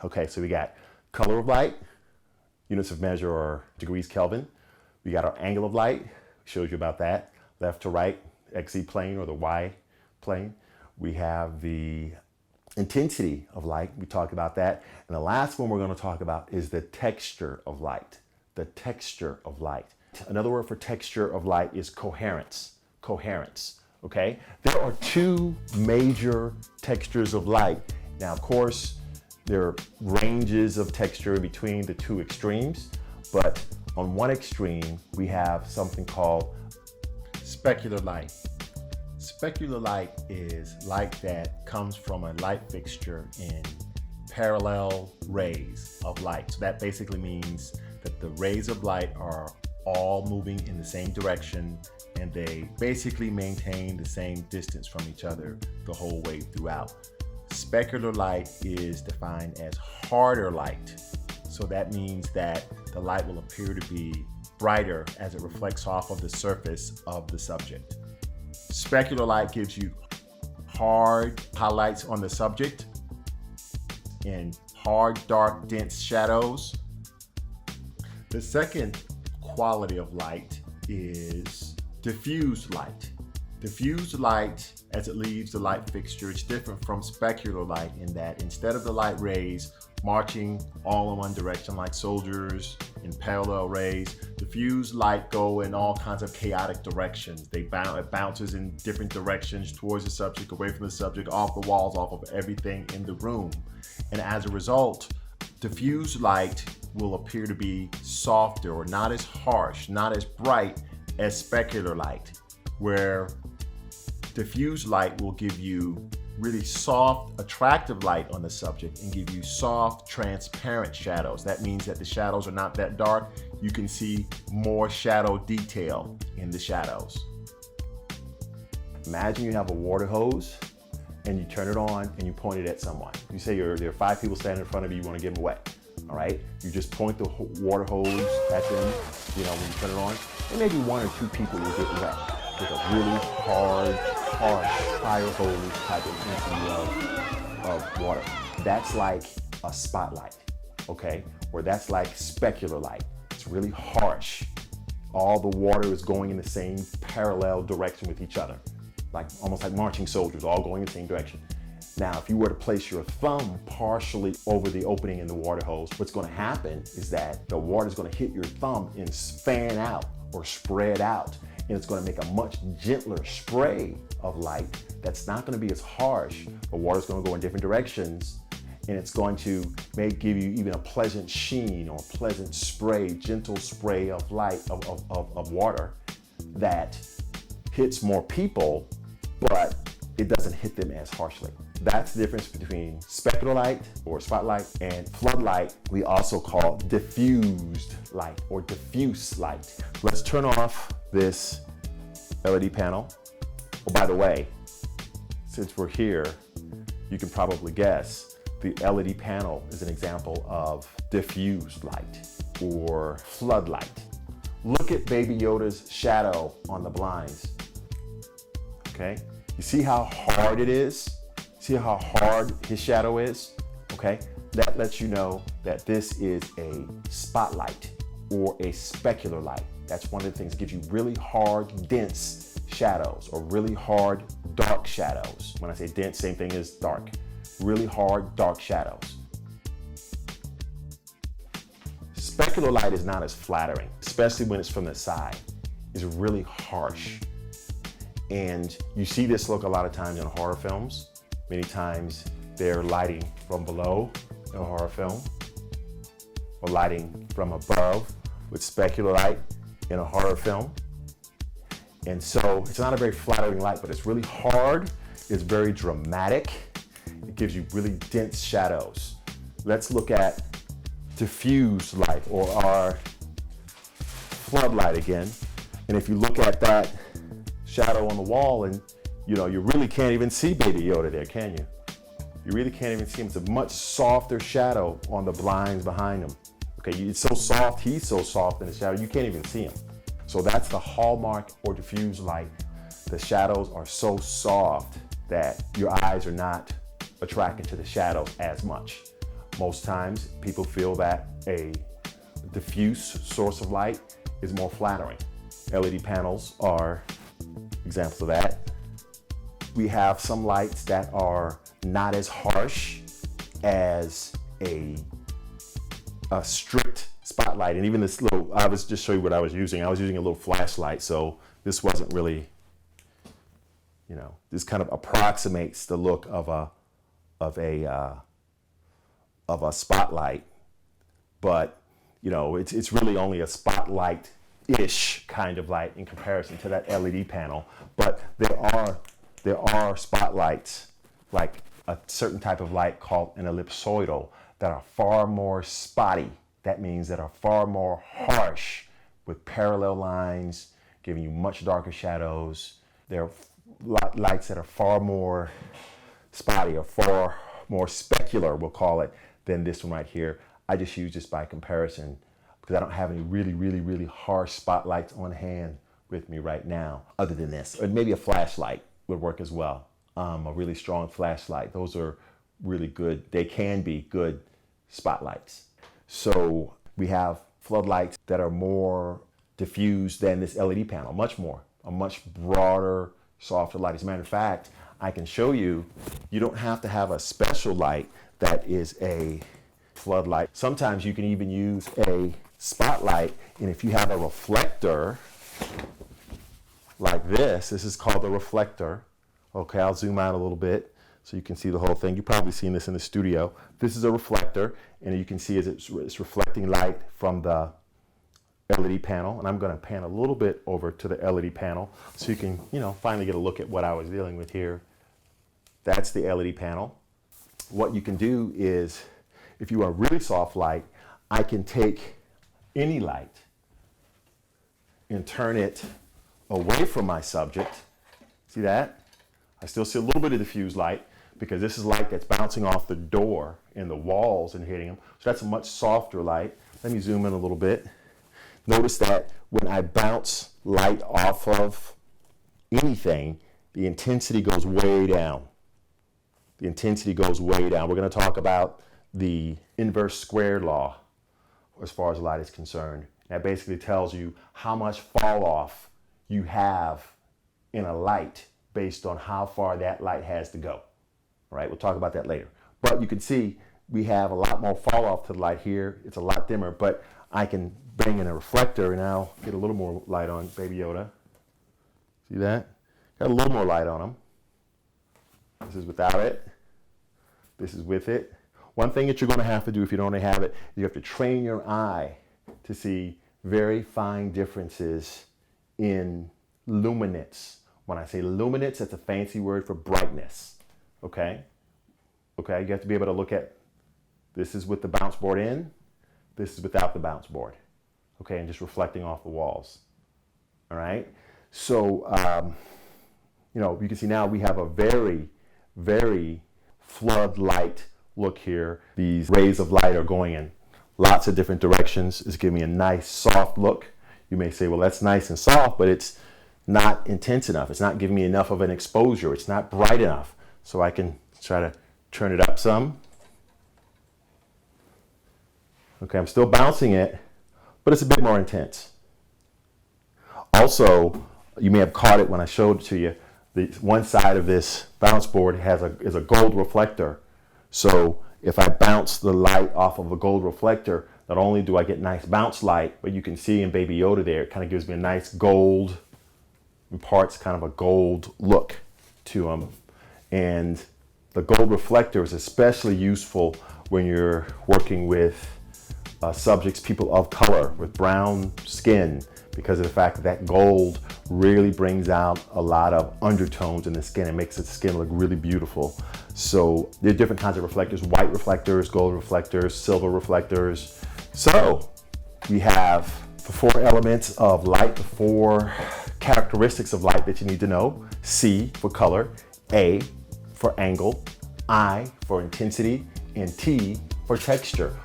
Okay, so we got color of light, units of measure are degrees Kelvin. We got our angle of light, shows you about that, left to right, XZ plane or the Y plane. We have the intensity of light, we talked about that. And the last one we're going to talk about is the texture of light. The texture of light. Another word for texture of light is coherence. Coherence, okay? There are two major textures of light. Now, of course, there are ranges of texture between the two extremes, but on one extreme, we have something called specular light. Specular light is light that comes from a light fixture in parallel rays of light. So that basically means that the rays of light are all moving in the same direction and they basically maintain the same distance from each other the whole way throughout. Specular light is defined as harder light. So that means that the light will appear to be brighter as it reflects off of the surface of the subject. Specular light gives you hard highlights on the subject and hard, dark, dense shadows. The second quality of light is diffused light. Diffused light, as it leaves the light fixture, is different from specular light in that instead of the light rays marching all in one direction like soldiers in parallel rays, diffused light go in all kinds of chaotic directions. It bounces in different directions towards the subject, away from the subject, off the walls, off of everything in the room. And as a result, diffused light will appear to be softer or not as harsh, not as bright as specular light, where diffused light will give you really soft, attractive light on the subject and give you soft, transparent shadows. That means that the shadows are not that dark. You can see more shadow detail in the shadows. Imagine you have a water hose and you turn it on and you point it at someone. You say there are 5 people standing in front of you, you want to get them wet. All right, you just point the water hose at them, when you turn it on, and maybe 1 or 2 people will get wet with a really hard, harsh, fire hose type of intensity of water. That's like a spotlight, okay? Or that's like specular light. It's really harsh. All the water is going in the same parallel direction with each other, almost like marching soldiers, all going in the same direction. Now, if you were to place your thumb partially over the opening in the water hose, what's going to happen is that the water is going to hit your thumb and fan out or spread out. And it's going to make a much gentler spray of light that's not going to be as harsh. The water's going to go in different directions, and it's going to give you even a pleasant sheen or pleasant spray, gentle spray of light, of water that hits more people, but it doesn't hit them as harshly. That's the difference between specular light or spotlight and floodlight. We also call diffused light or diffuse light. Let's turn off this LED panel. Oh, by the way, since we're here, you can probably guess the LED panel is an example of diffused light or floodlight. Look at Baby Yoda's shadow on the blinds. Okay, you see how hard it is? See how hard his shadow is? Okay, that lets you know that this is a spotlight or a specular light. That's one of the things that gives you really hard, dense shadows or really hard, dark shadows. When I say dense, same thing as dark. Really hard, dark shadows. Specular light is not as flattering, especially when it's from the side. It's really harsh. And you see this look a lot of times in horror films. Many times they're lighting from below in a horror film or lighting from above with specular light in a horror film. And so it's not a very flattering light, but it's really hard. It's very dramatic. It gives you really dense shadows. Let's look at diffuse light or our floodlight again. And if you look at that shadow on the wall and you really can't even see Baby Yoda there, can you? You really can't even see him. It's a much softer shadow on the blinds behind him. Okay, it's so soft, he's so soft in the shadow, you can't even see him. So that's the hallmark or diffuse light. The shadows are so soft that your eyes are not attracted to the shadows as much. Most times people feel that a diffuse source of light is more flattering. LED panels are examples of that. We have some lights that are not as harsh as a strict spotlight. And even this little, I was just show you what I was using. I was using a little flashlight, so this wasn't really, you know, this kind of approximates the look of a spotlight, but you know, it's really only a spotlight-ish kind of light in comparison to that LED panel. But there are spotlights, like a certain type of light called an ellipsoidal, that are far more spotty. That means that are far more harsh, with parallel lines, giving you much darker shadows. There are lights that are far more spotty, or far more specular, we'll call it, than this one right here. I just use this by comparison because I don't have any really harsh spotlights on hand with me right now other than this. Or maybe a flashlight would work as well. A really strong flashlight. Those are really good. They can be good spotlights. So we have floodlights that are more diffuse than this LED panel, much more. A much broader, softer light. As a matter of fact, I can show you, you don't have to have a special light that is a floodlight. Sometimes you can even use a spotlight, and if you have a reflector like this is called a reflector. Okay, I'll zoom out a little bit so you can see the whole thing. You've probably seen this in the studio. This is a reflector, and you can see as it's reflecting light from the LED panel. And I'm going to pan a little bit over to the LED panel so you can, you know, finally get a look at what I was dealing with here. That's the LED panel. What you can do is, if you want really soft light, I can take any light and turn it away from my subject. See that? I still see a little bit of diffuse light because this is light that's bouncing off the door and the walls and hitting them. So that's a much softer light. Let me zoom in a little bit. Notice that when I bounce light off of anything, the intensity goes way down. The intensity goes way down. We're going to talk about the inverse squared law as far as light is concerned. That basically tells you how much fall off you have in a light based on how far that light has to go. All right, we'll talk about that later. But you can see we have a lot more fall off to the light here. It's a lot dimmer, but I can bring in a reflector and now get a little more light on Baby Yoda. See that? Got a little more light on him. This is without it. This is with it. One thing that you're going to have to do if you don't have it, you have to train your eye to see very fine differences in luminance. When I say luminance, that's a fancy word for brightness. Okay? Okay, you have to be able to look at, this is with the bounce board in, this is without the bounce board. Okay, and just reflecting off the walls. All right? So, you know, you can see now we have a very floodlight look here. These rays of light are going in lots of different directions. It's giving me a nice soft look. You may say, well, that's nice and soft, but it's not intense enough. It's not giving me enough of an exposure. It's not bright enough. So I can try to turn it up some. Okay, I'm still bouncing it, but it's a bit more intense. Also, you may have caught it when I showed it to you. The one side of this bounce board is a gold reflector. So if I bounce the light off of a gold reflector, not only do I get nice bounce light, but you can see in Baby Yoda there, it kind of gives me a nice gold, imparts kind of a gold look to him. And the gold reflector is especially useful when you're working with subjects, people of color with brown skin, because of the fact that that gold really brings out a lot of undertones in the skin and makes the skin look really beautiful. So there are different kinds of reflectors: white reflectors, gold reflectors, silver reflectors. So we have the four elements of light, the four characteristics of light that you need to know. C for color, A for angle, I for intensity, and T for texture.